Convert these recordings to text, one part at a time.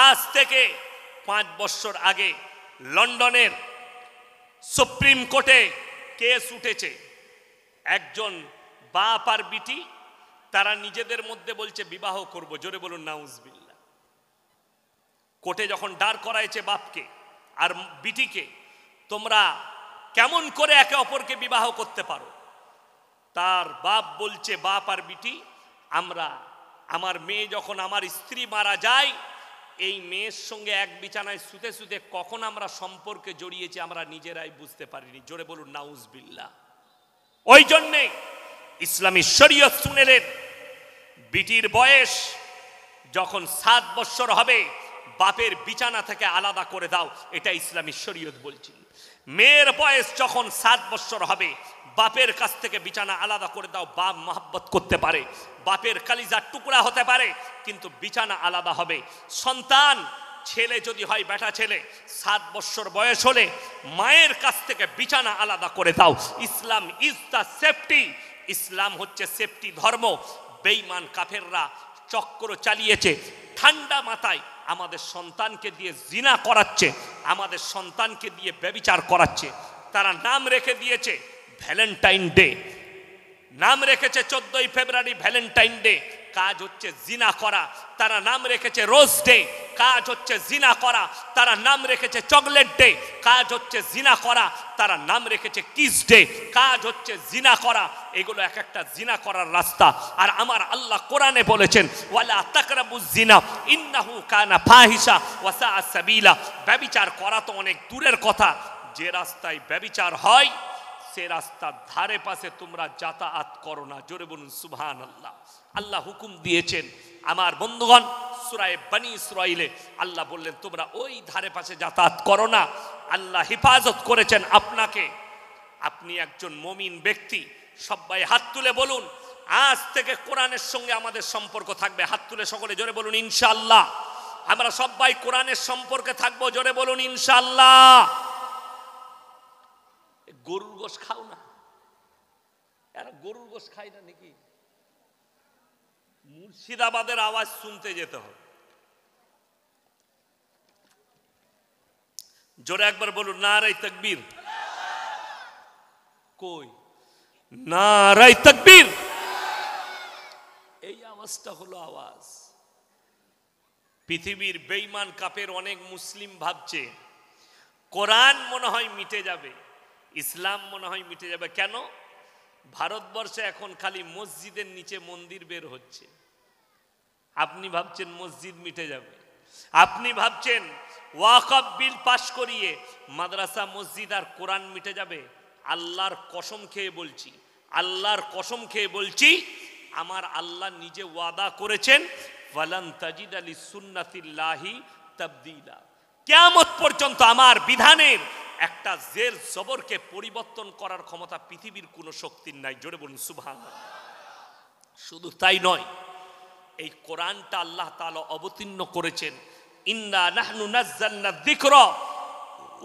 আজ থেকে 5 বছর আগে লন্ডনের সুপ্রিম কোর্টে কেস উঠেছে। একজন বাপ আর বিটি তারা নিজেদের মধ্যে বলছে বিবাহ করব, জোরে বলুন নাউজুবিল্লাহ। কোর্টে যখন দাঁড় করাইছে বাপকে আর বিটিকে, তোমরা কেমন করে একে অপরকে বিবাহ করতে পারো? তার বাপ বলছে, বাপ আর বিটি, আমার মেয়ে যখন আমার স্ত্রী মারা যায়, এই মেয়ের সঙ্গে এক বিছানায় শুতে শুতে কখন আমরা সম্পর্কে জড়িয়েছি আমরা নিজেরাই বুঝতে পারিনি, জোরে বলুন নাউজুবিল্লাহ। ওই জন্যে ইসলামী শরীয়ত শুনেলেন, বিটির বয়স যখন 7 বছর হবে বাপের বিছানা থেকে আলাদা করে দাও, এটা ইসলামী শরীয়ত বলছে। মেয়ের বয়স যখন 7 বছর হবে বাপের কাছ থেকে বিছানা আলাদা করে দাও। বাপ মহব্বত করতে পারে, বাপের কালিজার টুকরা হতে পারে, কিন্তু বিছানা আলাদা হবে। সন্তান ছেলে যদি হয়, বেটা ছেলে, 7 বছর বয়স হলে মায়ের কাছ থেকে বিছানা আলাদা করে দাও। ইসলাম ইজ দ্য সেফটি। ইসলাম হচ্ছে সেফটি ধর্ম। বেঈমান কাফেররা চক্র চালিয়েছে, ঠান্ডা মাথায় আমাদের সন্তানকে দিয়ে জিনা করাচ্ছে, আমাদের সন্তানকে দিয়ে ব্যভিচার করাচ্ছে। তারা নাম রেখে দিয়েছে ভ্যালেন্টাইন ডে, নাম রেখেছে 14ই ফেব্রুয়ারি ভ্যালেন্টাইন ডে, কাজ হচ্ছে জিনা করা। তারা নাম রেখেছে রোজ ডে, কাজ হচ্ছে জিনা করা। তারা নাম রেখেছে চকলেট ডে, কাজ হচ্ছে জিনা করা। তারা নাম রেখেছে কিস ডে, কাজ হচ্ছে জিনা করা। এগুলো এক একটা জিনা করার রাস্তা। আর আমার আল্লাহ কোরআনে বলেছেন, ওয়ালা তাকরাবুজ জিনা ইন্নাহু কানা ফাহিশা ওয়া সাআ সাবিলা। ব্যভিচার করা তো অনেক দূরের কথা, যে রাস্তায় ব্যভিচার হয় সে রাস্তার ধারে পাশে তোমরা যাতায়াত করো না, জোরে বলুন সুবহানাল্লাহ। আল্লাহ হুকুম দিয়েছেন আমার বন্ধুগণ, সূরা বনী ইসরাঈলে আল্লাহ বললেন তোমরা ওই ধারে পাশে যাতায়াত করো না। আল্লাহ হেফাজত করেছেন আপনাকে। আপনি একজন মুমিন ব্যক্তি। সবাই হাত তুলে বলুন, আজ থেকে কোরআনের সঙ্গে আমাদের সম্পর্ক থাকবে। হাত তুলে সকলে জোরে বলুন ইনশাআল্লাহ। আমরা সবাই কোরআনের সম্পর্কে থাকবো, জোরে বলুন ইনশাআল্লাহ। গরুর গোশ খাও না? এরা গরুর গোশ খায় না নাকি? মুর্শিদাবাদের আওয়াজ শুনতে যেতে হবে। জোরে একবার বলুন নারায়ে তাকবীর। কই নারায়ে তাকবীর? এই আওয়াজটা হলো আওয়াজ। পৃথিবীর বেঈমান কাফের অনেক মুসলিম ভাবছে কোরআন মনে হয় মিটে যাবে, ইসলাম মনে হয় মিটে যাবে। কেন? ভারতবর্ষে এখন খালি মসজিদের নিচে মন্দির বের হচ্ছে। আপনি ভাবছেন মসজিদ মিটে যাবে, আপনি ভাবছেন ওয়াকফ বিল পাশ করিয়ে মাদ্রাসা মসজিদ আর কোরআন মিটে যাবে। আল্লাহর কসম খেয়ে বলছি, আল্লাহর কসম খেয়ে বলছি, আমার আল্লাহ নিজে ওয়াদা করেছেন, ওয়ালান তাজিদা লিসুন্নাতিল্লাহি তাবদীলা। কিয়ামত পর্যন্ত আমার বিধানের একটা জের জবরকে পরিবর্তন করার ক্ষমতা পৃথিবীর কোনো শক্তির নাই, জোরে বলুন সুবহানাল্লাহ। শুধু তাই নয়, এই কোরআনটা আল্লাহ তাআলা অবতীর্ণ করেছেন, ইন্না নাহনু নাযালনা যিকরা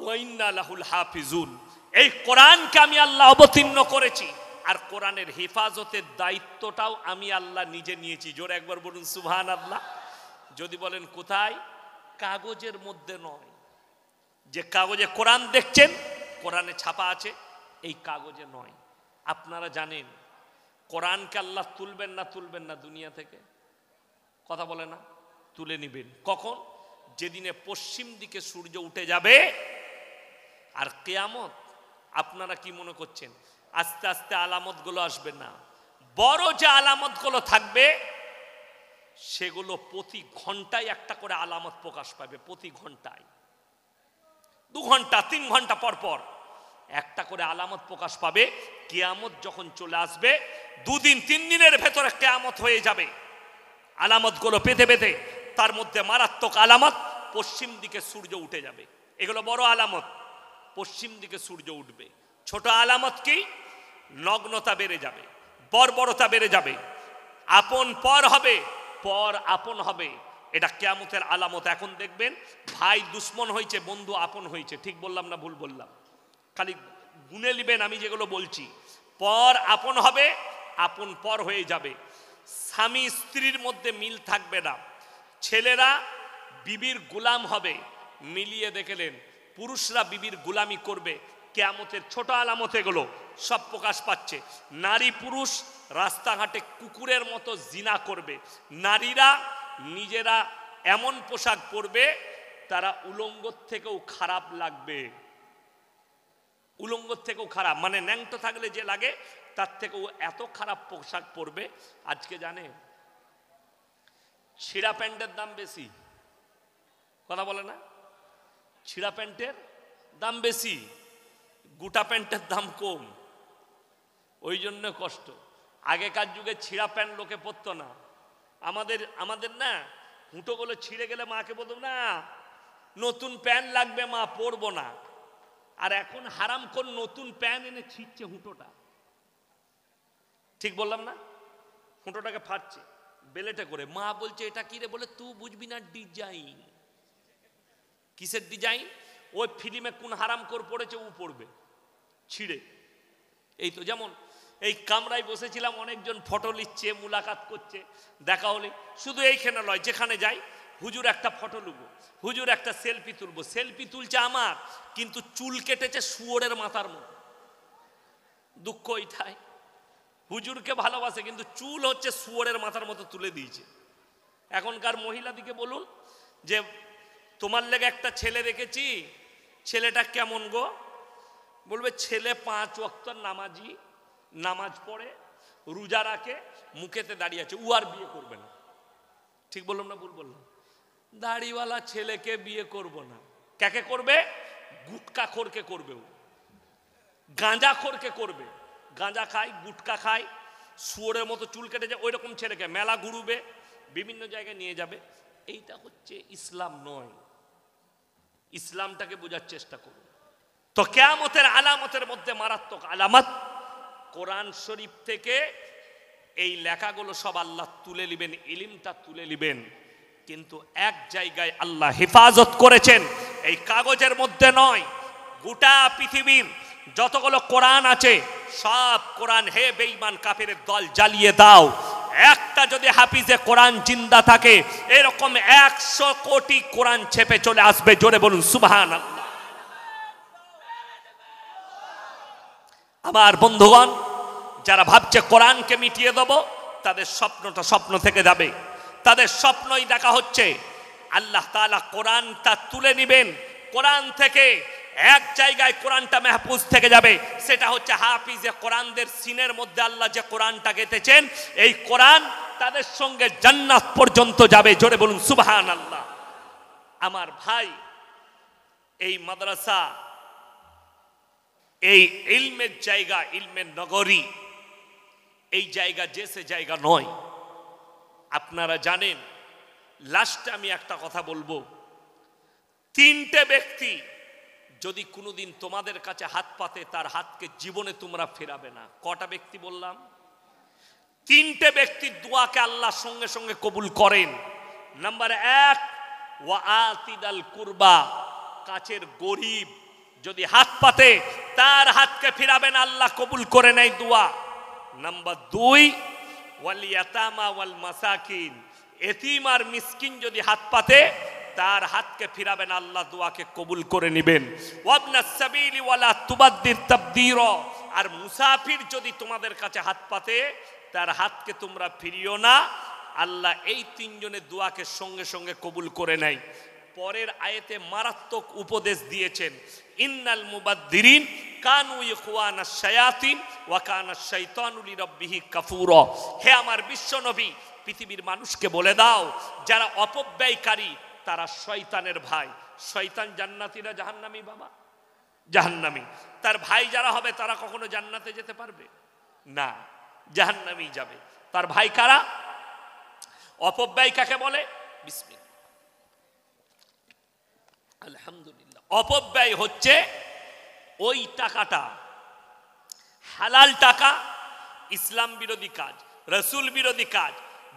ওয়া ইন্না লাহুল হাফিজুন। এই কোরআনকে আমি আল্লাহ অবতীর্ণ করেছি, আর কোরআনের হেফাজতের দায়িত্বটাও আমি আল্লাহ নিজে নিয়েছি, জোরে একবার বলুন সুবহানাল্লাহ। যদি বলেন কোথায়? কাগজের মধ্যে নয়। যে কাগজে কোরআন দেখছেন, কোরআনে ছাপা আছে, এই কাগজে নয়। আপনারা জানেন কোরআনকে আল্লাহ তুলবেন না দুনিয়া থেকে? কথা বলে না? তুলে নিবেন কখন? যেদিনে পশ্চিম দিকে সূর্য উঠে যাবে আর কিয়ামত। আপনারা কি মনে করছেন আস্তে আস্তে আলামতগুলো আসবে? না, বড় যে আলামতগুলো থাকবে সেগুলো প্রতি ঘন্টায় একটা করে আলামত প্রকাশ পাবে। প্রতি ঘন্টায় 2 ঘন্টা 3 ঘন্টা পর পর একটা করে আলামত প্রকাশ পাবে। কিয়ামত যখন চলে আসবে 2 দিন 3 দিনের ভেতরে কিয়ামত হয়ে যাবে। আলামতগুলো পেতে পেতে তার মধ্যে মারাত্মক আলামত, পশ্চিম দিকে সূর্য উঠে যাবে। এগুলো বড় আলামত, পশ্চিম দিকে সূর্য উঠবে। ছোট আলামত কি? নগ্নতা বেড়ে যাবে, বর্বরতা বেড়ে যাবে, আপন পর হবে, পর আপন হবে। এটা কিয়ামতের আলামত। এখন দেখবেন ভাই দুশ্মন হয়েছে, বন্ধু আপন হয়েছে। ঠিক বললাম না ভুল বললাম? খালি গুনে নিবেন আমি যেগুলো বলছি। পর আপন হবে, আপন পর হয়ে যাবে। স্বামী স্ত্রীর মধ্যে মিল থাকবে না। ছেলেরা বিবির গোলাম হবে, মিলিয়ে দেখলেন পুরুষরা বিবির গোলামি করবে, কিয়ামতের ছোট আলামত এগুলো সব প্রকাশ পাচ্ছে। নারী পুরুষ রাস্তাঘাটে কুকুরের মতো জিনা করবে, নারীরা নিজেরা এমন পোশাক পরবে তারা উলঙ্গর থেকেও খারাপ লাগবে, উলঙ্গর থেকেও খারাপ, মানে ন্যাংটো থাকলে যে লাগে তার থেকেও এত খারাপ পোশাক পরবে। আজকে জানে ছিঁড়া প্যান্টের দাম বেশি, কথা বলে না, ছিঁড়া প্যান্টের দাম বেশি, গোটা প্যান্টের দাম কম, ওই জন্য কষ্ট। আগেকার যুগে ছিঁড়া প্যান্ট লোকে পরতো না, আমাদের না হুঁটোগুলো ছিঁড়ে গেলে মাকে বলতো না নতুন প্যান্ট লাগবে মা, পরবো না। আর এখন হারাম কোন নতুন প্যান্ট এনে ছিঁড়ছে হুঁটোটা, ঠিক বললাম না, হুঁটোটাকে ফাটছে বেলেটে করে, মা বলছে এটা কি রে, বলে তুই বুঝবি না ডিজাইন। কিসের ডিজাইন? ওই ফিল্মে কোন হারাম কর পড়েছে ও পড়বে ছিঁড়ে। এই তো যেমন এই কামরায় বসেছিলাম, অনেকজন ফটো নিচ্ছে, মুলাকাত করছে, দেখা হলে শুধু এইখানে নয়, যেখানে যাই হুজুর একটা ফটো লুবো, হুজুর একটা সেলফি তুলবো, সেলফি তুলছে আমার, কিন্তু চুল কেটেছে শুয়োরের মাথার মতো। দুঃখ এটাই, হুজুরকে ভালোবাসে কিন্তু চুল হচ্ছে শুয়োরের মাথার মতো তুলে দিয়েছে। এখনকার মহিলাদিকে বলুন যে তোমার লেগে একটা ছেলে রেখেছি, ছেলেটা কেমন গো, বলবে ছেলে 5 ওয়াক্ত নামাজি, নামাজ পড়ে, রোজা রাখে, মুখেতে দাঁড়িয়ে আছে, ও আর বিয়ে করবে না। ঠিক বললাম না ভুল বললাম? দাড়িওয়ালা ছেলেকে বিয়ে করব না, কাকে করবে? গুটকা খোরকে করবে, ও গাঁজা খোরকে করবে, গাঁজা খায়, গুটকা খায়, শুয়োরের মতো চুল কেটেছে, ওই রকম ছেলেকে মেলা ঘুরবে, বিভিন্ন জায়গায় নিয়ে যাবে। এইটা হচ্ছে ইসলাম নয়, ইসলামটাকে বোঝার চেষ্টা করুন। তো কিয়ামতের আলামতের মধ্যে মারাত্মক আলামত, কোরআন শরীফ থেকে এই লেখাগুলো সব আল্লাহ তুলে নেবেন, ইলমটা তুলে নেবেন, কিন্তু এক জায়গায় আল্লাহ হেফাজত করেছেন, এই কাগজের মধ্যে নয়, গোটা পৃথিবীর যতগুলো কোরআন আছে সব কোরআন হে বেঈমান কাফেরের দল জ্বালিয়ে দাও, একটা যদি হাফিজে কোরআন জিন্দা থাকে এরকম 100 কোটি কোরআন ছেপে চলে আসবে, জোরে বলুন সুবহানাল্লাহ। আমার বন্ধুগণ, যারা ভাবছে কোরআনকে মিটিয়ে দেব, তাদের স্বপ্নটা স্বপ্ন থেকে যাবে, তাদের স্বপ্নই দেখা হচ্ছে। আল্লাহ তাআলা কোরআনটা তুলে নেবেন, কোরআন থেকে এক জায়গায় কোরআনটা মাহফুজ থেকে যাবে, সেটা হচ্ছে হাফিজে কোরআনদের সিনের মধ্যে আল্লাহ যে কোরআনটা গেঁথেছেন, এই কোরআন তাদের সঙ্গে জান্নাত পর্যন্ত যাবে, জোরে বলুন সুবহানাল্লাহ। আমার ভাই, এই মাদ্রাসা, এই ইলমের জায়গা, ইলমের নগরী, এই জায়গা যে সে জায়গা নয়। আপনারা জানেন, লাস্টে আমি একটা কথা বলবো, 3টে ব্যক্তি যদি কোনোদিন তোমাদের কাছে হাত পাতে, তার হাতকে জীবনে তোমরা ফেরাবে না। কটা ব্যক্তি বললাম? 3টে ব্যক্তির দোয়াকে আল্লাহ সঙ্গে সঙ্গে কবুল করেন। নাম্বার 1, ওয়া আতিদাল কুরবা, কাছের গরিব যদি হাত পাতে তার হাতকে ফিরাবেন, আল্লাহ কবুল করে নেয় দোয়া। নাম্বার 2, ওয়াল ইয়াতামা ওয়াল মাসাকিন, এতিম আর মিসকিন যদি হাত পাতে তার হাতকে ফিরাবেন, আল্লাহ দোয়াকে কবুল করে নেবেন। ওয়াবনাস সাবিলি ওয়ালা তুবাদ্দির তাবদীরা, আর মুসাফির যদি তোমাদের কাছে হাত পাতে তার হাতকে তোমরা ফিরিও না, আল্লাহ এই 3 জনের দোয়াকে সঙ্গে সঙ্গে কবুল করে নেয়। পরের আয়াতে মারাত্মক উপদেশ দিয়েছেন, ইন্নাল মুবাদ্দিরিন কানু ইখওয়ানাশ শায়াতিন ওয়া কানাশ শাইতানু লিরাব্বিহি কাফুরা। হে আমার বিশ্ব নবী, পৃথিবীর মানুষকে বলে দাও, যারা অপব্যয়কারী তারা শয়তানের ভাই। শয়তান জান্নাতীরা জাহান্নামী, বাবা জাহান্নামী, তার ভাই যারা হবে তারা কখনো জান্নাতে যেতে পারবে না, জাহান্নামেই যাবে। তার ভাই কারা? অপব্যয় কাকে বলে? বিসমিল্লাহ, আলহামদুলিল্লাহ। অপব্যয় হচ্ছে ওই টাকাটা, হালাল টাকা, ইসলাম বিরোধী কাজ, রসুল বিরোধী কাজ,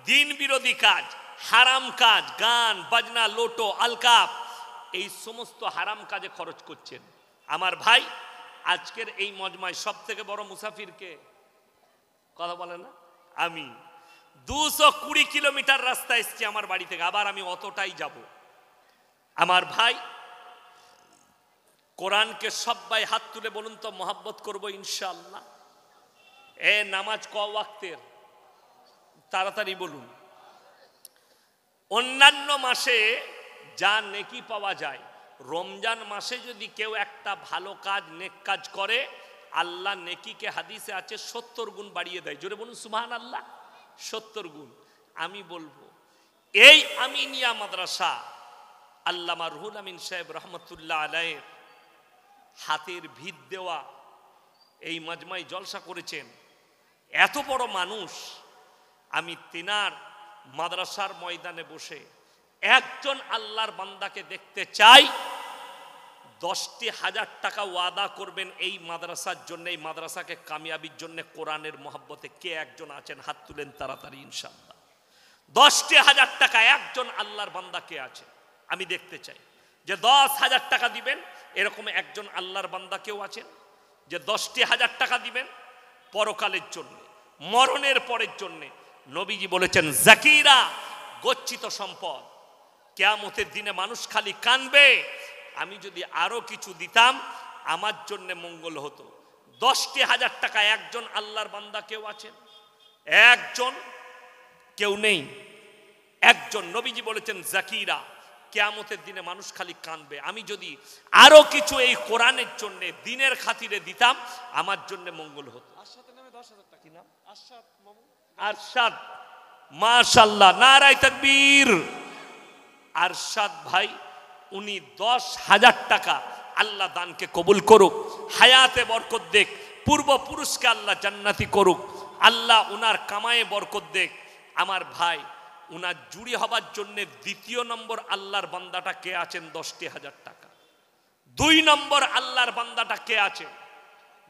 দিন বিরোধী কাজ, হারাম কাজ, গান বাজনা, লোটো আলকাপ, এই সমস্ত হারাম কাজে খরচ করছেন। আমার ভাই, আজকের এই মজমায় সব থেকে বড় মুসাফিরকে কথা বলে না, আমি 220 কিলোমিটার রাস্তা এসেছি আমার বাড়ি থেকে, আবার আমি অতটাই যাব। আমার ভাই, কোরআনকে সবাই হাত তুলে বলুন তো মহব্বত করব ইনশাআল্লাহ। নামাজ ক ওয়াক্তের? তাড়াতাড়ি বলুন। অন্যান্য মাসে যা নেকি পাওয়া যায়, রমজান মাসে যদি কেউ একটা ভালো কাজ, নেক কাজ করে, আল্লাহ নেকিকে, হাদিসে আছে, 70 গুণ বাড়িয়ে দেয়। জোরে বলুন সুবহানাল্লাহ। 70 গুণ। আমি বলবো এই আমিনিয়া মাদ্রাসা আল্লামা রুহুল আমিন সাহেব রহমতুল্লাহ আলাইহির হাতের ভিত দেওয়া এই মাজমাই জলসা করেছেন। এত বড় মানুষ, আমি তিনার মাদ্রাসার ময়দানে বসে একজন আল্লাহর বান্দাকে দেখতে চাই, 10টি হাজার টাকা ওয়াদা করবেন এই মাদ্রাসার জন্য, এই মাদ্রাসাকে কামিয়াবির জন্য। কোরআনের মহব্বতে কে একজন আছেন? হাত তুলেন তাড়াতাড়ি ইনশাআল্লাহ। 10টি হাজার টাকা একজন আল্লাহর বান্দা কে আছে? আমি দেখতে চাই যে 10,000 টাকা দিবেন, এরকম একজন আল্লাহর বান্দা কেউ আছেন যে 10টি হাজার টাকা দিবেন পরকালের জন্য, মরণের পরের জন্য। নবীজি বলেছেন জাকিরা, গচ্ছিত সম্পদ। কিয়ামতের দিনে মানুষ খালি কানবে, আমি যদি আরো কিছু দিতাম আমার জন্য মঙ্গল হতো। 10টি হাজার টাকা একজন আল্লাহর বান্দা কেউ আছেন? একজন? কেউ নেই। একজন। নবীজি বলেছেন জাকিরা, কিয়ামতের দিনে মানুষ খালি কানবে, আমি যদি আরো কিছু এই কোরআনের জন্য, দিনের খাতিরে দিতাম আমার জন্য মঙ্গল হতো। আরশাদ, মাশাআল্লাহ, নারায়ে তাকবীর। আরশাদ ভাই, উনি 10,000 টাকা, আল্লাহ দানকে কবুল করুক, হায়াতে বরকত দেখ, পূর্বপুরুষকে আল্লাহ জান্নাতি করুক, আল্লাহ উনার কামায়ে বরকত দেখ। আমার ভাই, উনার জুড়ি হবার জন্য দ্বিতীয় নম্বর আল্লাহর বান্দাটা কে আছেন? 10টি হাজার টাকা। 2 নম্বর আল্লাহর বান্দাটা কে আছেন?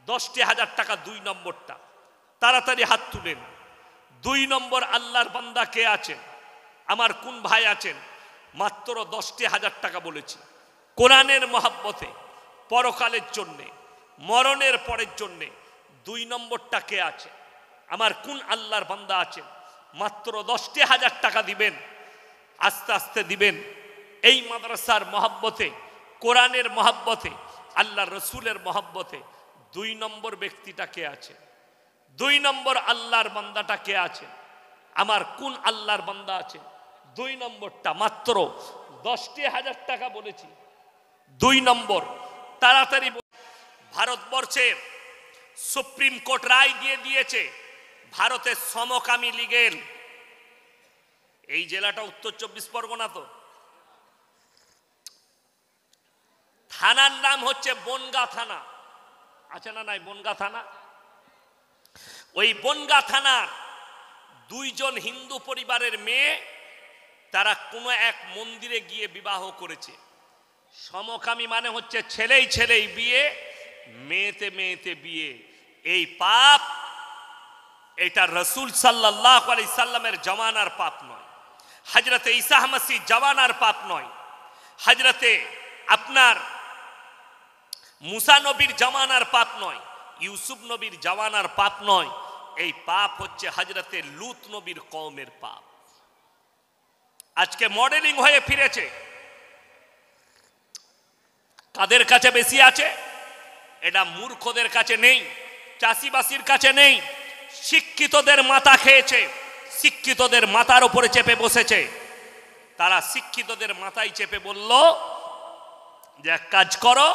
10টি হাজার টাকা 2 নম্বরটা। তাড়াতাড়ি হাত তুলেন। 2 নম্বর আল্লাহর বান্দা কে আছেন? আমার কোন ভাই আছেন? মাত্র 10টি হাজার টাকা বলেছি, কোরআনের মহব্বতে, পরকালের জন্যে, মরণের পরের জন্যে। 2 নম্বরটা কে আছে? আমার কোন আল্লাহর বান্দা আছেন? মাত্র 10টি হাজার টাকা দিবেন, আস্তে আস্তে দিবেন। এই মাদ্রাসার মহব্বতে, কোরআনের মহব্বতে, আল্লাহ রসুলের মহব্বতে 2 নম্বর ব্যক্তিটা কে আছে? 2 নম্বর আল্লাহর বান্দাটা কে আছে? আমার কোন আল্লাহর বান্দা আছে? 2 নম্বরটা। মাত্র 10টি হাজার টাকা বলেছি, 2 নম্বর। তাড়াতাড়ি। ভারতবর্ষের সুপ্রিম কোর্ট রায় দিয়ে দিয়েছে, ভারতের সমকামী লীগের, এই জেলাটা উত্তর 24 পরগনা, তো থানার নাম হচ্ছে বনগা থানা, আছে না নাই? বনগা থানা। ওই বনগা থানার 2 জন হিন্দু পরিবারের মেয়ে, তারা কোনো এক মন্দিরে গিয়ে বিবাহ করেছে। সমকামী মানে হচ্ছে ছেলেই ছেলেই বিয়ে, মেয়েতে মেয়েতে বিয়ে। এই পাপ, এটা রসুল সাল্লাল্লাহু আলাইহি সাল্লামের জামানার পাপ নয়, হযরতে ঈসা মসিহ জামানার পাপ নয়, হযরতে আপনার মুসা নবীর জামানার পাপ নয়, ইউসুফ নবীর জামানার পাপ নয়। এই পাপ হচ্ছে হযরতে লূত নবীর কওমের পাপ। আজকে মডেলিং হয়ে ফিরেছে। কাদের কাছে বেশি আছে? এটা মূর্খদের কাছে নেই, চাষিবাসীর কাছে নেই, শিক্ষিতদের মাথা খেয়েছে, শিক্ষিতদের মাথার উপরে চেপে বসেছে। তারা শিক্ষিতদের মাথায় চেপে বলল যে এক কাজ করো,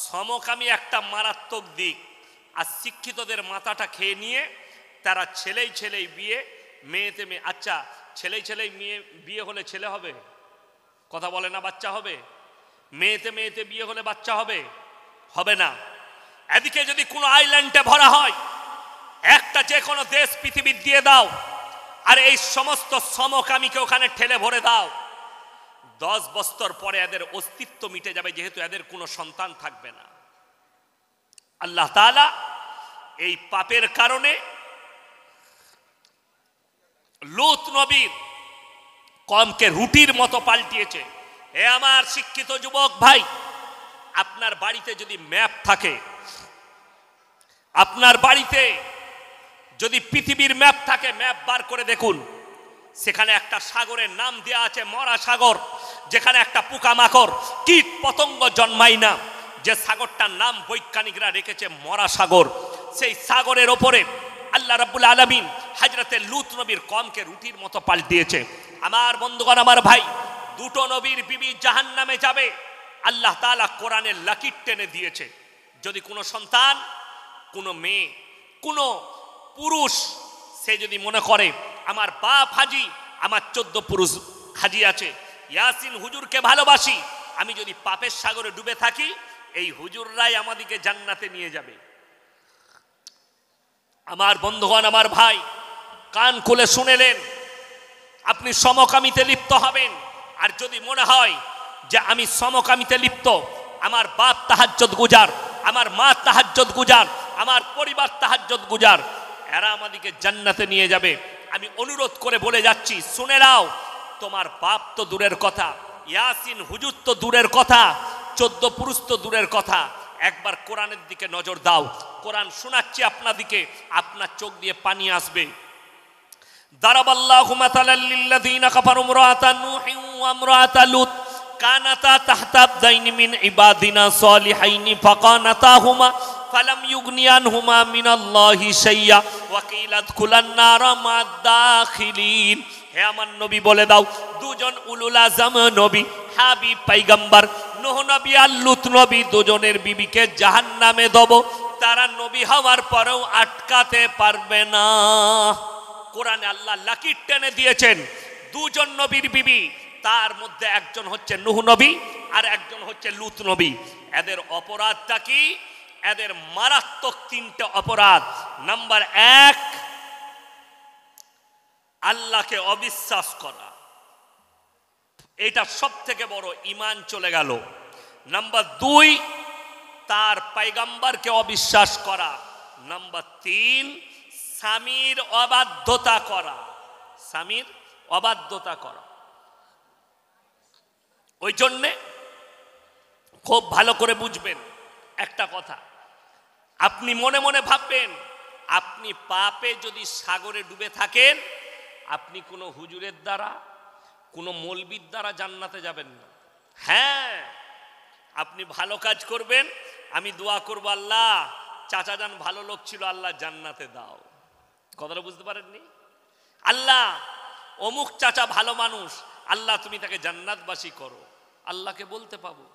সমকামী একটা মারাত্মক দিক, আর শিক্ষিতদের মাথাটা খেয়ে নিয়ে তারা ছেলেই ছেলেই বিয়ে, মেয়েতে মেয়ে। আচ্ছা, ছেলেই ছেলেই মেয়ে বিয়ে হলে ছেলে হবে? কথা বলে না, বাচ্চা হবে? মেয়েতে মেয়েতে বিয়ে হলে বাচ্চা হবে? হবে না। এদিকে যদি কোনো আইল্যান্ডে ভরা হয়, একটা যে কোনো দেশ পৃথিবীর দিয়ে দাও, আর এই সমস্ত সমকামীকে ওখানে ঠেলে ভরে দাও, 10 বছর পরে এদের অস্তিত্ব মিটে যাবে, যেহেতু এদের কোনো সন্তান থাকবে না। আল্লাহ তাআলা এই পাপের কারণে লূত নবীর কওমকে রুটির মতো পাল্টিয়েছে। হে আমার শিক্ষিত যুবক ভাই, আপনার বাড়িতে যদি ম্যাপ থাকে, আপনার বাড়িতে যদি পৃথিবীর ম্যাপ থাকে, ম্যাপ বার করে দেখুন, সেখানে একটা সাগরের নাম দেওয়া আছে মরা সাগর। যেখানে একটা পোকামাকড় কীট পতঙ্গ জন্মায় না, যে সাগরটার নাম বৈজ্ঞানিকরা রেখেছে মরা সাগর, সেই সাগরের ওপরে আল্লাহ রাব্বুল আলামিন হযরতে লূত নবীর কওমকে রুটির মতো পাল্ট দিয়েছে। আমার বন্ধুগণ, আমার ভাই, দুটো নবীর বিবি জাহান্নামে যাবে, আল্লাহ তাআলা কোরআনে লাকির টেনে দিয়েছে। যদি কোনো সন্তান, কোনো মেয়ে, কোনো পুরুষ সে যদি মনে করে আমার বাপ হাজি, আমার 14 পুরুষ হাজি আছে, ইয়াসিন হুজুরকে ভালোবাসি, আমি যদি পাপের সাগরে ডুবে থাকি, এই হুজুররাই আমাদেরকে জান্নাতে নিয়ে যাবে। আমার বন্ধুগণ, আমার ভাই, কান খুলে শুনেলেন, আপনি সমকামিতে লিপ্ত হবেন। আর যদি মনে হয় যে আমি সমকামিতে লিপ্ত, আমার বাপ তাহাজ্জুদ গুজার, আমার মা তাহাজ্জুদ গুজার, আমার পরিবার তাহাজ্জুদ গুজার, এরা আমাদেরকে জান্নাতে নিয়ে যাবে, আমি অনুরোধ করে বলে যাচ্ছি, শুনে নাও, তোমার বাপ তো দূরের কথা, ইয়াসিন হুজুর তো দূরের কথা, 14 পুরুষ তো দূরের কথা, একবার কোরআনের দিকে নজর দাও। কোরআন শোনাচ্ছি আপনাদিকে, আপনার চোখ দিয়ে পানি আসবে। দারাবাল্লাহু মাতালাল লিল্লাযীনা কাফারু ইমরাআতা নূহিন ওয়া ইমরাআতা লূত কানাতা তাহতা আবদাইনি মিন ইবাদিনা সালিহাইনি ফাকানাতাহুমা ফালাম ইউগনিয়ানহুমা মিনাল্লাহি শাইয়্যা ওয়া কিলা আদখুলান নারা মা'আদ দাখিলিন। হে আমার নবী, বলে দাও, দুজন উলুল আযম নবী, হাবিব পয়গম্বর নূহ নবী আর লূত নবী, দুজনের বিবিকে জাহান্নামে দেব, তারা নবী হওয়ার পরেও আটকাতে পারবে না। কোরআনে আল্লাহ লাকির টেনে দিয়েছেন দুজন নবীর বিবি, তার মধ্যে একজন হচ্ছে নূহ নবী আর একজন হচ্ছে লূত নবী। এদের অপরাধটা কি? এদের মারাত্মক 3টে অপরাধ। নাম্বার 1, আল্লাহকে অবিশ্বাস করা, এটা সব থেকে বড়, ঈমান চলে গেল। নাম্বার 2, তার পয়গম্বরকে অবিশ্বাস করা। নাম্বার 3, স্বামীর অবাধ্যতা করা, স্বামীর অবাধ্যতা করা। ওই জন্যে খুব ভালো করে বুঝবেন একটা কথা, আপনি মনে মনে ভাববেন, আপনি পাপে যদি সাগরে ডুবে থাকেন, আপনি কোনো হুজুরের দ্বারা, কোনো মৌলবীর দ্বারা জান্নাতে যাবেন না। হ্যাঁ, আপনি ভালো কাজ করবেন, আমি দোয়া করব, আল্লাহ চাচা যান ভালো লোক ছিল, আল্লাহ জান্নাতে দাও। কথাটা বুঝতে পারেননি? আল্লাহ অমুক চাচা ভালো মানুষ, আল্লাহ তুমি তাকে জান্নাতবাসী করো, আল্লাহকে বলতে পাবো।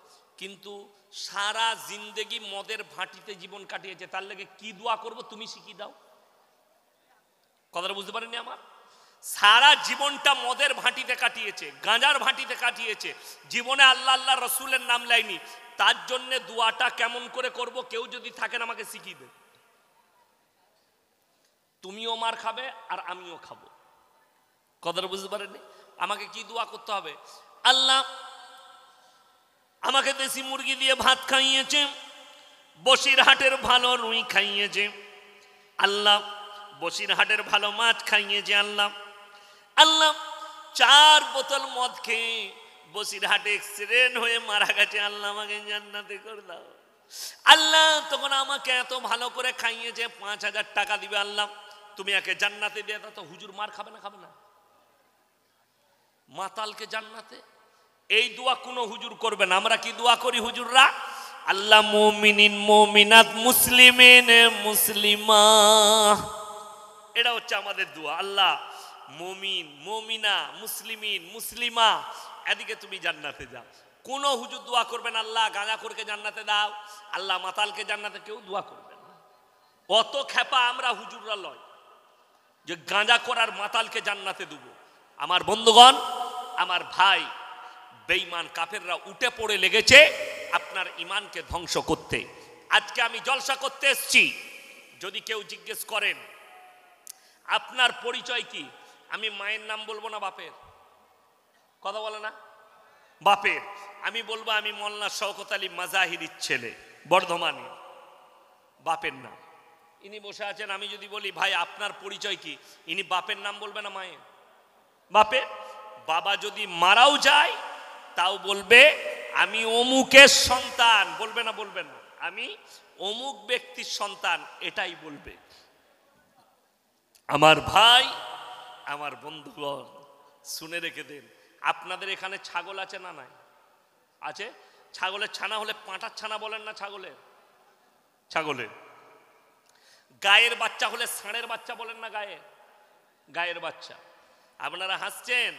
কিন্তু সারা জিন্দেগি মদের ভাটিতে জীবন কাটিয়েছে, তার লেগে কি দোয়া করব তুমি শিখিয়ে দাও। কথাটা বুঝতে পারেননি আমার? সারা জীবনটা মদের ভাটিতে কাটিয়েছে, গাঁজার ভাটিতে কাটিয়েছে, জীবনে আল্লাহ আল্লাহ রসুলের নাম লাইনি। তার জন্য দোয়াটা কেমন করে করব, কেউ যদি থাকেন আমাকে শিখিয়ে দেন। তুমিও মার খাবে আর আমিও খাবো। কথাটা বুঝতে পারেননি? আমাকে কি দোয়া করতে হবে? আল্লাহ আমাকে দেশি মুরগি দিয়ে ভাত খাইয়েছে, বসিরহাটের ভালো রুই খাইয়েছে, আল্লাহ বসিরহাটের ভালো মাছ খাইয়েছে, আল্লাহ আল্লাহ 4 বোতল মদ খেয়ে বসিরহাটে অ্যাক্সিডেন্ট হয়ে মারা গেছে, আল্লাহ আমাকে জান্নাতে করে দাও। আল্লাহ তখন আমাকে এত ভালো করে খাইয়েছে, 5000 টাকা দিবে, আল্লাহ তুমি একে জান্নাতে দিয়ে দাও। তো হুজুর মার খাবে না? খাবে না। মাতালকে জান্নাতে, এই দোয়া কোনো হুজুর করবে না। আমরা কি দোয়া করি হুজুররা? আল্লাহ মুমিনিন মুমিনাত মুসলিমিন মুসলিমা, এটা হচ্ছে আমাদের দোয়া। আল্লাহ মুমিন মুমিনা মুসলিমিন মুসলিমা, এদিকে তুমি জান্নাতে যাও। কোন হুজুর দোয়া করবেন আল্লাহ গাঁজাখোরকে জান্নাতে দাও, আল্লাহ মাতালকে জান্নাতে, কেউ দোয়া করবেন না। অত খেপা আমরা হুজুররা লয় যে গাঁজাখোর আর মাতালকে জান্নাতে দেব। আমার বন্ধুগণ, আমার ভাই, বেঈমান কাফেররা উঠে পড়ে লেগেছে আপনার ঈমানকে ধ্বংস করতে। আজকে আমি জলসা করতে এসেছি, যদি কেউ জিজ্ঞেস করেন আপনার পরিচয় কি, আমি মায়ের নাম বলবো না বাপের? কথা বলে না? বাপের। আমি বলবো আমি মোল্লা শওকত আলী মাজাহিরির ছেলে, বর্ধমানে, বাপের নাম। ইনি বসে আছেন, আমি যদি বলি ভাই আপনার পরিচয় কি, ইনি বাপের নাম বলবে না মায়ের? বাপের। বাবা যদি মারাও যায় তাও বলবে আমি অমুকের সন্তান, বলবে না? বলবে না, আমি অমুক ব্যক্তির সন্তান, এটাই বলবে। আমার ভাই, আমার বন্ধুগণ, শুনে রেখে দেন, আপনাদের এখানে ছাগল আছে না নাই? আছে। ছাগলের ছানা হলে পাঁঠার ছানা বলেন না ছাগলের? ছাগলের গায়ের বাচ্চা হলে ষাঁড়ের বাচ্চা বলেন না? গায়ের বাচ্চা। আপনারা হাসছেন,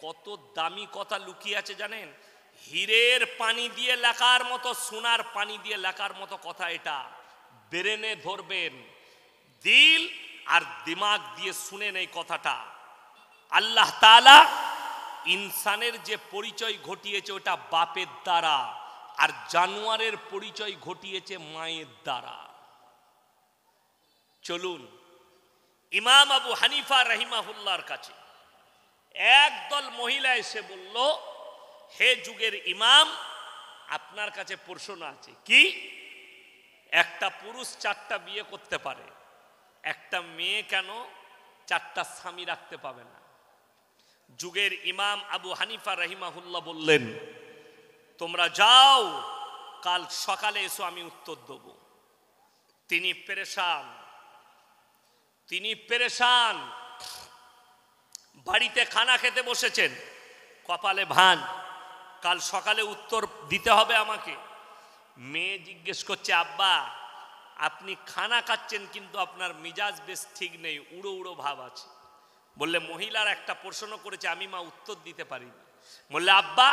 কত দামি কথা লুকিয়ে আছে জানেন? হীরের পানি দিয়ে লেখার মতো, সোনার পানি দিয়ে লেখার মতো কথা এটা। ব্রেনে ধরবেন, দিল আর দিমাগ দিয়ে শুনেন এই কথাটা। আল্লাহ তাআলা ইনসানের যে পরিচয় ঘটিয়েছে ওটা বাপের দ্বারা, আর জানোয়ারের পরিচয় ঘটিয়েছে মায়ের দ্বারা। চলুন ইমাম আবু হানিফা রাহিমাহুল্লাহর কাছে একদল মহিলা এসে বলল, হে যুগের ইমাম, আপনার কাছে প্রশ্ন আছে। কি? একটা পুরুষ 4টা বিয়ে করতে পারে, একটা মেয়ে কেন 4টা স্বামী রাখতে পাবে না? যুগের ইমাম আবু হানিফা রাহিমাহুল্লাহ বললেন, তোমরা যাও, কাল সকালে এসো, আমি উত্তর দেব। তিনি পেরেশান, বাড়িতে খানা খেতে বসেছেন, কপালে ভাঁজ, কাল সকালে উত্তর দিতে হবে আমাকে। মেয়ে জিজ্ঞেস করছে, আব্বা আপনি খানা খাচ্ছেন কিন্তু আপনার মিজাজ বেশ ঠিক নেই, উড়ো উড়ো ভাব আছে। বললে, মহিলার একটা প্রশ্ন করেছে, আমি মা উত্তর দিতে পারিনি। বললে, আব্বা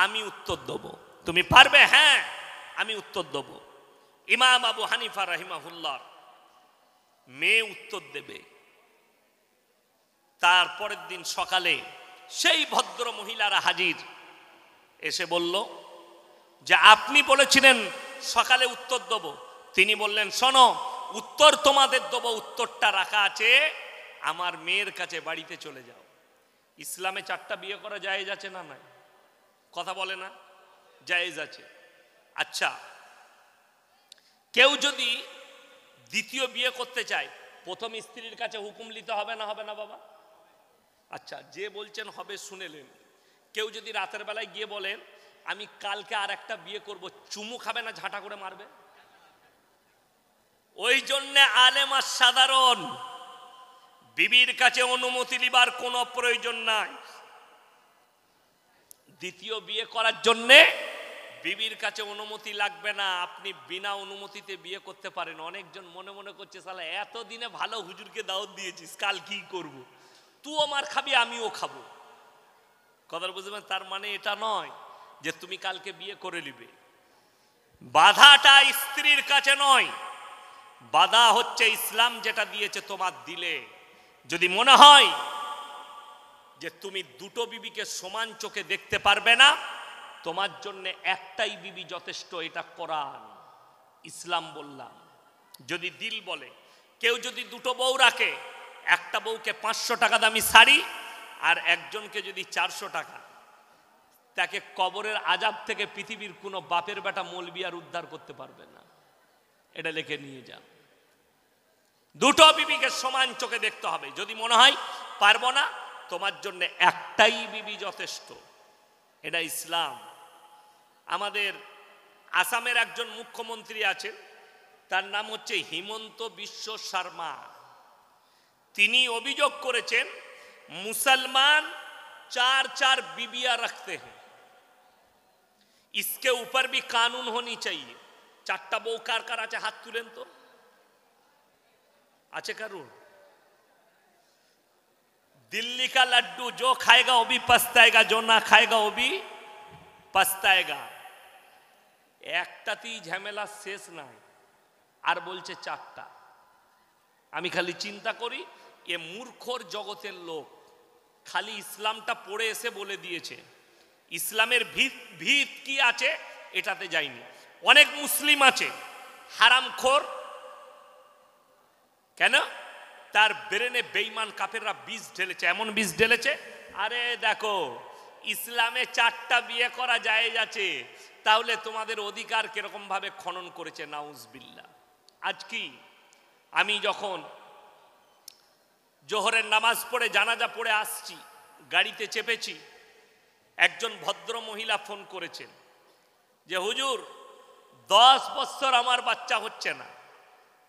আমি উত্তর দেব। তুমি পারবে? হ্যাঁ আমি উত্তর দেব। ইমাম আবু হানিফা রাহিমাহুল্লাহ মেয়ে উত্তর দেবে। তারপরের দিন সকালে সেই ভদ্র মহিলারা হাজির, এসে বলল যে আপনি বলেছিলেন সকালে উত্তর দেব। তিনি বললেন, শোনো, উত্তর তোমাদের দেব, উত্তরটা রাখা আছে আমার মেয়ের কাছে, বাড়িতে চলে যাও। ইসলামে 4টা বিয়ে করা জায়েজ আছে না নাই? কথা বলে না? জায়েজ আছে। আচ্ছা, কেউ যদি দ্বিতীয় বিয়ে করতে চায়, প্রথম স্ত্রীর কাছে হুকুম নিতে হবে না? হবে না বাবা? আচ্ছা, যে বলছেন হবে শুনেলেন। কেউ যদি রাতের বেলায় গিয়ে বলেন আমি কালকে আর একটা বিয়ে করব, চুমু খাবে না ঝাঁটা করে মারবে? ওই জন্যে আলেম আর সাধারণ বিবির কাছে অনুমতি লিবার কোনো প্রয়োজন নাই। দ্বিতীয় বিয়ে করার জন্যে বিবির কাছে অনুমতি লাগবে না, আপনি বিনা অনুমতিতে বিয়ে করতে পারেন। অনেকজন মনে মনে করছে, শালা এতদিনে ভালো হুজুরকে দাওয়াত দিয়েছিস, কাল কি করব? তুই আমার খাবি আমিও খাবো। কথা বুঝবেন? তার মানে এটা নয় যে তুমি কালকে বিয়ে করে নিবে। বাধাটা স্ত্রীর কাছে নয়, বাধা হচ্ছে ইসলাম যেটা দিয়েছে তোমার দিলে। যদি মনে হয় যে তুমি দুটো বিবিকে সমান চোখে দেখতে পারবে না, তোমার জন্য একটাই বিবি যথেষ্ট, এটা কোরআন ইসলাম বললাম। যদি দিল বলে, কেউ যদি দুটো বউ রাখে, একটা বউকে 500 টাকা দামি শাড়ি আর একজনকে যদি 400 টাকা, তাকে কবরের আযাব থেকে পৃথিবীর কোনো বাপের বেটা মৌলবি আর উদ্ধার করতে পারবে না। এটা লিখে নিয়ে যান। দুটো বিবিকে সমান চোখে দেখতে হবে। যদি মনে হয় পারবো না, তোমার জন্য একটাই বিবি যথেষ্ট, এটা ইসলাম। আমাদের আসামের একজন মুখ্যমন্ত্রী আছেন, তার নাম হচ্ছে হিমন্ত বিশ্ব শর্মা। তিনি অভিযোগ করেছেন মুসলমান 4 बीबियां रखते हैं, इसके ऊपर भी कानून होनी चाहिए। 4टा বউ কার কার আছে হাত তুলেন তো? আছে কারুর? दिल्ली का लड्डू जो खाएगा वो भी पछताएगा, जो ना खाएगा वो भी पछताएगा। একটাতেই ঝামেলা শেষ নাই, আর বলছে 4টা। আমি খালি চিন্তা করি, এ মূর্খর জগতের লোক খালি ইসলামটা পড়ে এসে বলে দিয়েছে, ইসলামের ভিত কি আছে এটাতে যায়নি। অনেক মুসলিম আছে হারামখোর, কেন? তার ব্রেনে বেঈমান কাফেররা বীজ ঢেলেছে, এমন বীজ ঢেলেছে, আরে দেখো ইসলামে 4টা বিয়ে করা জায়েজ আছে, তাহলে তোমাদের অধিকার কিরকম ভাবে খনন করেছে, নাউজবিল্লাহ। আজ কি আমি যখন জোহরের নামাজ পড়ে জানাজা পড়ে আসছি, গাড়িতে চেপেছি, একজন ভদ্র মহিলা ফোন করেছেন যে হুজুর 10 বছর আমার বাচ্চা হচ্ছে না,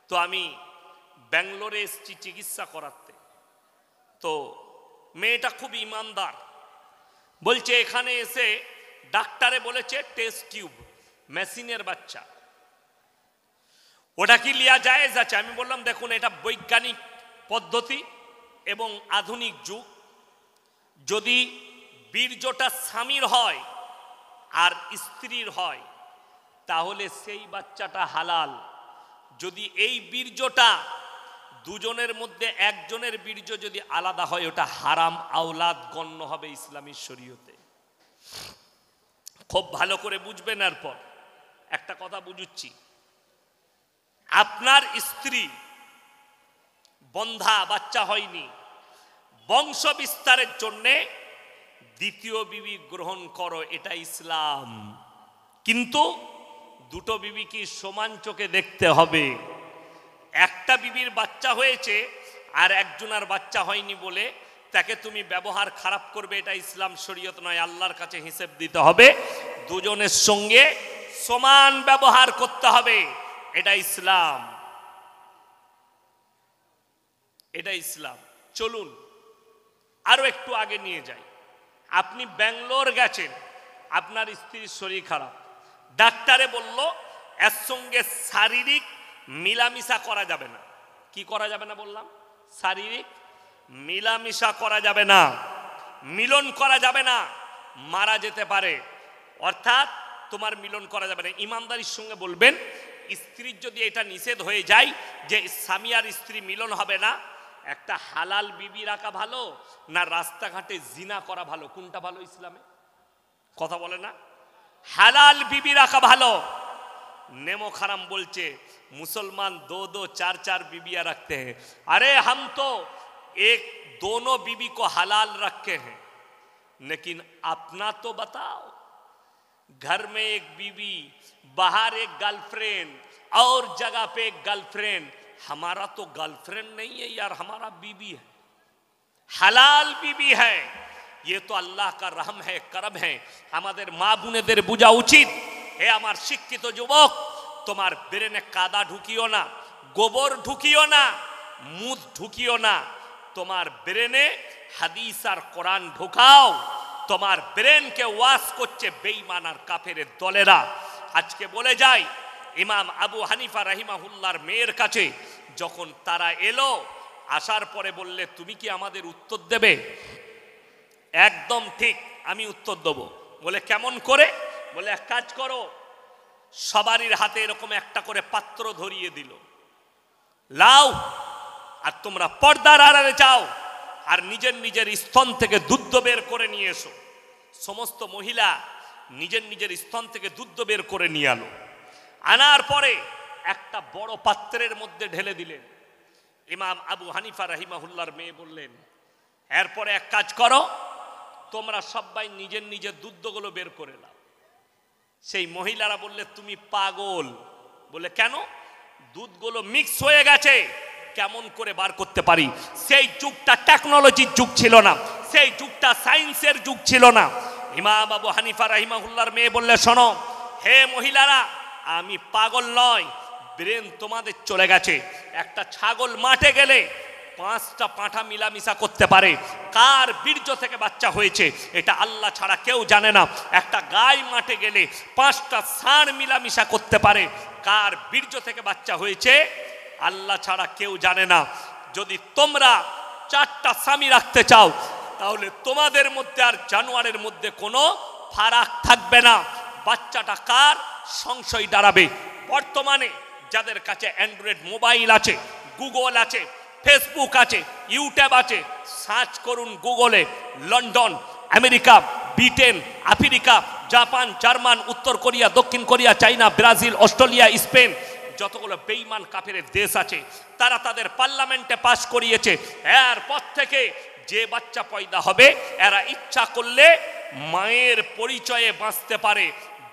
তো আমি ব্যাঙ্গালোরে এসেছি চিকিৎসা করাতে। তো মেয়েটা খুব ইমানদার, বলছে এখানে এসে ডাক্তারে বলেছে টেস্ট টিউব, মেশিনের বাচ্চা, ওটা কি লিয়া জায়েজ আছে? আমি বললাম দেখুন এটা বৈজ্ঞানিক পদ্ধতি এবং আধুনিক যুগ, যদি বীর্যটা স্বামীর হয় আর স্ত্রীর হয় তাহলে সেই বাচ্চাটা হালাল। যদি এই বীর্যটা দুজনের মধ্যে একজনের বীর্য যদি আলাদা হয় ওটা হারাম আওলাদ গণ্য হবে ইসলামী শরীয়তে। খুব ভালো করে বুঝবেন। এরপর একটা কথা বুঝুচ্ছি, আপনার স্ত্রী বন্ধা, বাচ্চা হয়নি, বংশ বিস্তারের জন্যে দ্বিতীয় বিবি গ্রহণ করো, এটা ইসলাম। কিন্তু দুটো বিবি কি সমান চোখে দেখতে হবে। একটা বিবির বাচ্চা হয়েছে আর একজনের বাচ্চা হয়নি বলে তাকে তুমি ব্যবহার খারাপ করবে, এটা ইসলাম শরীয়ত নয়। আল্লাহর কাছে হিসেব দিতে হবে, দুজনের সঙ্গে সমান ব্যবহার করতে হবে, এটা ইসলাম, এটা ইসলাম। চলুন আরো একটু আগে নিয়ে যাই। আপনি ব্যাঙ্গালোর গেছেন, আপনার স্ত্রীর শরীর খারাপ, ডাক্তারে বলল এর সঙ্গে শারীরিক মিলামিশা করা যাবে না। কি করা যাবে না বললাম? শারীরিক মিলামিশা করা যাবে না, মিলন করা যাবে না, মারা যেতে পারে। অর্থাৎ তোমার মিলন করা যাবে না। ইমানদারির সঙ্গে বলবেন, স্ত্রীর যদি এটা নিষেধ হয়ে যায় যে স্বামী আর স্ত্রী মিলন হবে না, একটা হালাল বিবি রাখা ভালো না রাস্তাঘাটে জিনা করা ভালো? কোনটা ভালো ইসলামে? কথা বলে না? হালাল বিবি রাখা ভালো। नेमो खराम बोलचे मुसलमान दो दो चार चार बीबियां रखते हैं। अरे हम तो एक दोनों बीबी को हलाल रखे हैं, लेकिन अपना तो बताओ। घर में एक बीबी, बाहर एक गर्लफ्रेंड, और जगह पे एक गर्लफ्रेंड। हमारा तो गर्लफ्रेंड नहीं है यार, हमारा बीबी है, हलाल बीबी है। ये तो अल्लाह का रहम है, करम है। हमारे माँ बुनेदेर बुझा उचित। हे आमार शिक्षित युवक, तुम्हार ब्रेने कादा ढुकियो ना, गोबर ढुकियो ना, मुद ढुकियो ना, तुम्हार ब्रेने हदीस और कुरान ढुकाओ। तुम्हार ब्रेन के वास करছে বেঈমান আর কাফেরের দলেরা। আজকে বলে যায় ইমাম আবু হানিফা রাহিমাহুল্লাহর মেয়ের কাছে যখন তারা এলো, আসার পরে বললে তুমি কি আমাদের উত্তর দেবে? একদম ঠিক, আমি উত্তর দেব। বলে কেমন করে? বলে এক কাজ করো, সবারই হাতে এরকম একটা করে পাত্র ধরিয়ে দিল, লাও আর তোমরা পর্দার আড়ালে যাও আর নিজের নিজের স্তন থেকে দুধ বের করে নিয়ে এসো। সমস্ত মহিলা নিজের নিজের স্তন থেকে দুধ বের করে নিয়ে আলো। আনার পরে একটা বড় পাত্রের মধ্যে ঢেলে দিলেন। ইমাম আবু হানিফা রাহিমাহুল্লাহর মেয়ে বললেন, এরপরে এক কাজ করো, তোমরা সবাই নিজের নিজের দুধগুলো বের করে নাও। সেই মহিলারা বললে তুমি পাগল। বলে কেন? দুধগুলো মিক্স হয়ে গেছে, কেমন করে বার করতে পারি? সেই যুগটা টেকনোলজির যুগ ছিল না, সেই যুগটা সায়েন্সের যুগ ছিল না। ইমাম আবু হানিফা রাহিমাহুল্লাহর মেয়ে বললে শোনো হে মহিলারা, আমি পাগল নয়, ব্রেন তোমাদের চলে গেছে। একটা ছাগল মাঠে গেলে 5টা পাঁঠা মিলামিশা করতে পারে, কার বীর্য থেকে বাচ্চা হয়েছে এটা আল্লাহ ছাড়া কেউ জানে না। একটা গাই মাঠে গেলে 5টা ষাঁড় মিলামিশা করতে পারে, কার বীর্য থেকে বাচ্চা হয়েছে আল্লাহ ছাড়া কেউ জানে না। যদি তোমরা 4টা স্বামী রাখতে চাও তাহলে তোমাদের মধ্যে আর জানোয়ারের মধ্যে কোনো ফারাক থাকবে না। বাচ্চাটা কার সংশয় দাঁড়াবে। বর্তমানে যাদের কাছে অ্যান্ড্রয়েড মোবাইল আছে, গুগল আছে, ফেসবুক আছে, ইউটিউব আছে, সার্চ করুন গুগলে London, America, Britain, Africa, Japan, German, উত্তর কোরিয়া, দক্ষিণ কোরিয়া, চাইনা, ব্রাজিল, অস্ট্রেলিয়া, স্পেন, যতগুলো বেঈমান কাফেরের দেশ আছে তারা তাদের পার্লামেন্টে পাস করিয়েছে, এরপর থেকে যে বাচ্চা পয়দা হবে এরা ইচ্ছা করলে মায়ের পরিচয়ে বাঁচতে পারে,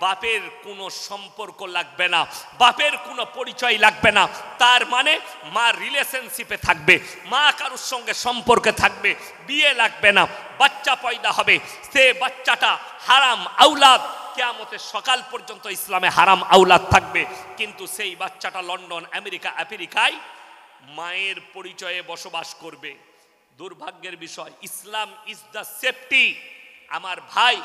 বাপের কোনো সম্পর্ক লাগবে না, বাপের কোনো পরিচয় লাগবে না। তার মানে মা রিলেশনশিপে থাকবে, মা কারোর সঙ্গে সম্পর্কে থাকবে, বিয়ে লাগবে না, বাচ্চা পয়দা হবে। সে বাচ্চাটা হারাম আওলাদ, কিয়ামতের সকাল পর্যন্ত ইসলামে হারাম আওলাদ থাকবে। কিন্তু সেই বাচ্চাটা লন্ডন, আমেরিকা, আফ্রিকায় মায়ের পরিচয়ে বসবাস করবে। দুর্ভাগ্যের বিষয়, ইসলাম ইজ দ্য সেফটি, আমার ভাই